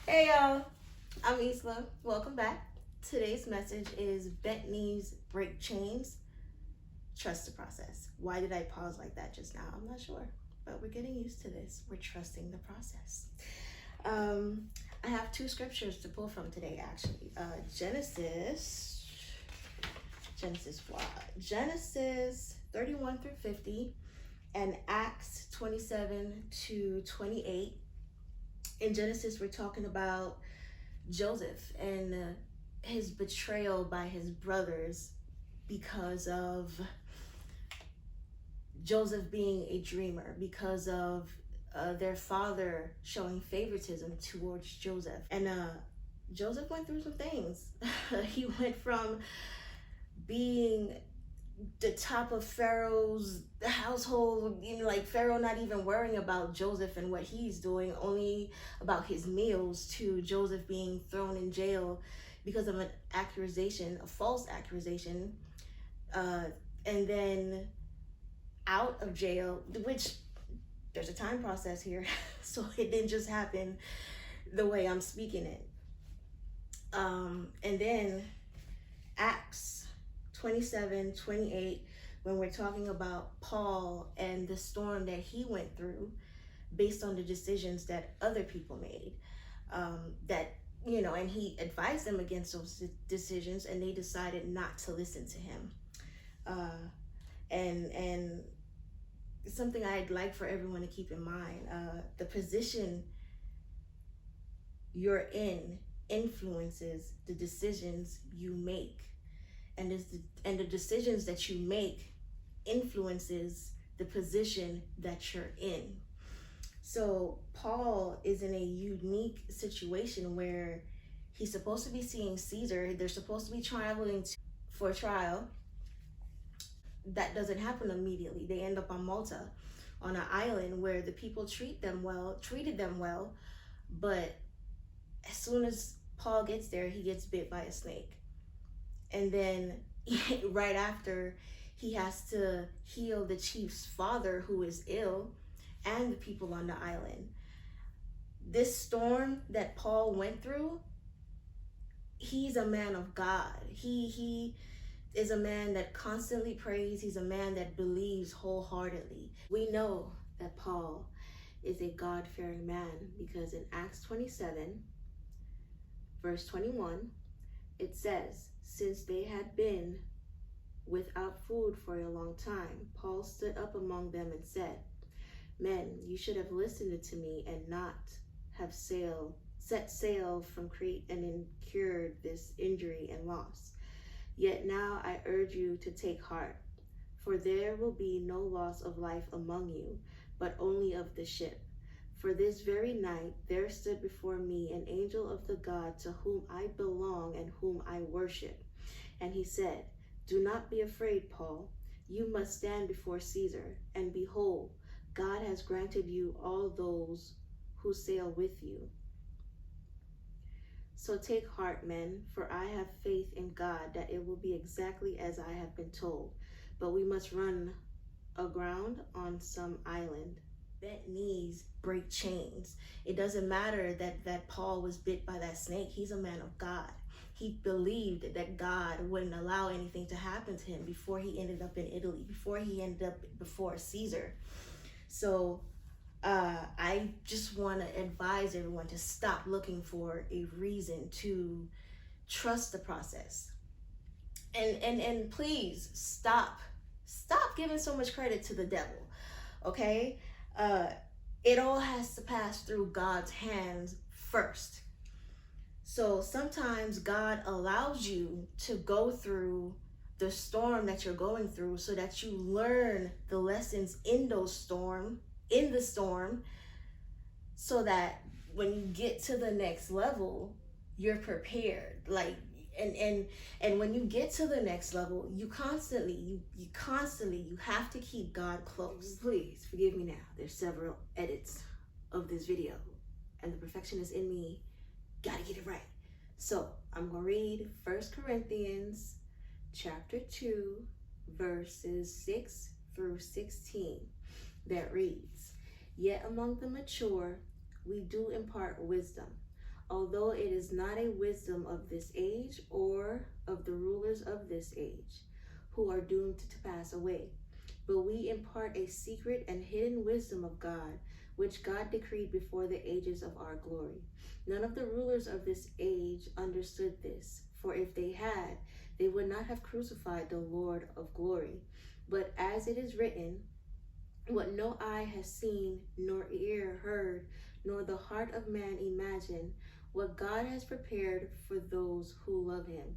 Hey y'all, I'm Isla. Welcome back. Today's message is bent knees break chains. Trust the process. Why did I pause like that just now? I'm not sure, but we're getting used to this. We're trusting the process. Um, I have two scriptures to pull from today, actually. Genesis 31 through 50, and Acts 27 to 28. In Genesis, we're talking about Joseph and his betrayal by his brothers because of Joseph being a dreamer, because of their father showing favoritism towards Joseph. And Joseph went through some things. He went from being the top of Pharaoh's household, like Pharaoh not even worrying about Joseph and what he's doing, only about his meals, to Joseph being thrown in jail because of an accusation, a false accusation, and then out of jail, which there's a time process here, so it didn't just happen the way I'm speaking it. And then Acts 27-28, when we're talking about Paul and the storm that he went through based on the decisions that other people made, and he advised them against those decisions, and they decided not to listen to him. And something I'd like for everyone to keep in mind, the position you're in influences the decisions you make, and the decisions that you make influences the position that you're in. So Paul is in a unique situation where he's supposed to be seeing Caesar. They're supposed to be traveling for a trial. That doesn't happen immediately. They end up on Malta, on an island where the people treated them well, but as soon as Paul gets there, he gets bit by a snake. And then right after, he has to heal the chief's father, who is ill, and the people on the island. This storm that Paul went through, he's a man of God. He is a man that constantly prays. He's a man that believes wholeheartedly. We know that Paul is a God-fearing man because in Acts 27, verse 21, it says, "Since they had been without food for a long time, Paul stood up among them and said, 'Men, you should have listened to me and not have set sail from Crete and incurred this injury and loss. Yet now I urge you to take heart, for there will be no loss of life among you, but only of the ship. For this very night there stood before me an angel of the God to whom I belong and whom I worship. And he said, Do not be afraid, Paul. You must stand before Caesar, and behold, God has granted you all those who sail with you. So take heart, men, for I have faith in God that it will be exactly as I have been told. But we must run aground on some island.'" Bent knees break chains. It doesn't matter that Paul was bit by that snake. He's a man of God. He believed that God wouldn't allow anything to happen to him before he ended up in Italy, before he ended up before Caesar. So I just want to advise everyone to stop looking for a reason to trust the process. And please stop giving so much credit to the devil, okay? It all has to pass through God's hands first. So sometimes God allows you to go through the storm that you're going through so that you learn the lessons in the storm, so that when you get to the next level, you're prepared. And when you get to the next level, you constantly have to keep God close. Please forgive me now. There's several edits of this video, and the perfectionist in me gotta get it right. So I'm gonna read 1 Corinthians chapter 2, verses 6 through 16, that reads, "Yet among the mature we do impart wisdom. although it is not a wisdom of this age or of the rulers of this age, who are doomed to pass away. But we impart a secret and hidden wisdom of God, which God decreed before the ages of our glory. None of the rulers of this age understood this, for if they had, they would not have crucified the Lord of glory. But as it is written, what no eye has seen, nor ear heard, nor the heart of man imagined, what God has prepared for those who love him.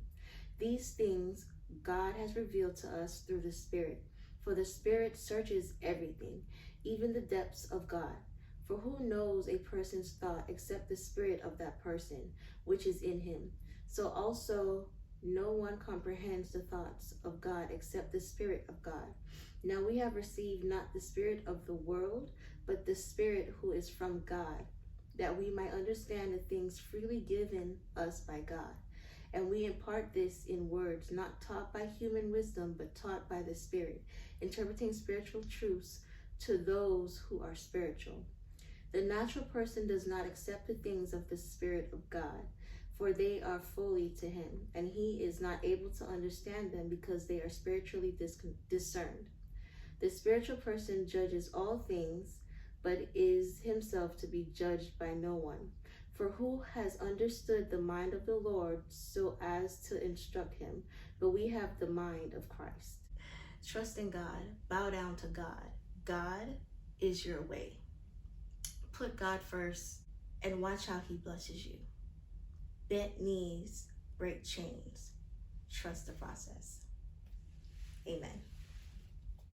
These things God has revealed to us through the Spirit. For the Spirit searches everything, even the depths of God. For who knows a person's thought except the spirit of that person, which is in him? So also no one comprehends the thoughts of God except the Spirit of God. Now we have received not the spirit of the world, but the Spirit who is from God, that we might understand the things freely given us by God. And we impart this in words not taught by human wisdom, but taught by the Spirit, interpreting spiritual truths to those who are spiritual. The natural person does not accept the things of the Spirit of God, for they are folly to him, and he is not able to understand them because they are spiritually discerned. The spiritual person judges all things, but is himself to be judged by no one. For who has understood the mind of the Lord so as to instruct him? But we have the mind of Christ. Trust in God. Bow down to God. God is your way. Put God first and watch how he blesses you. Bent knees break chains. Trust the process. Amen.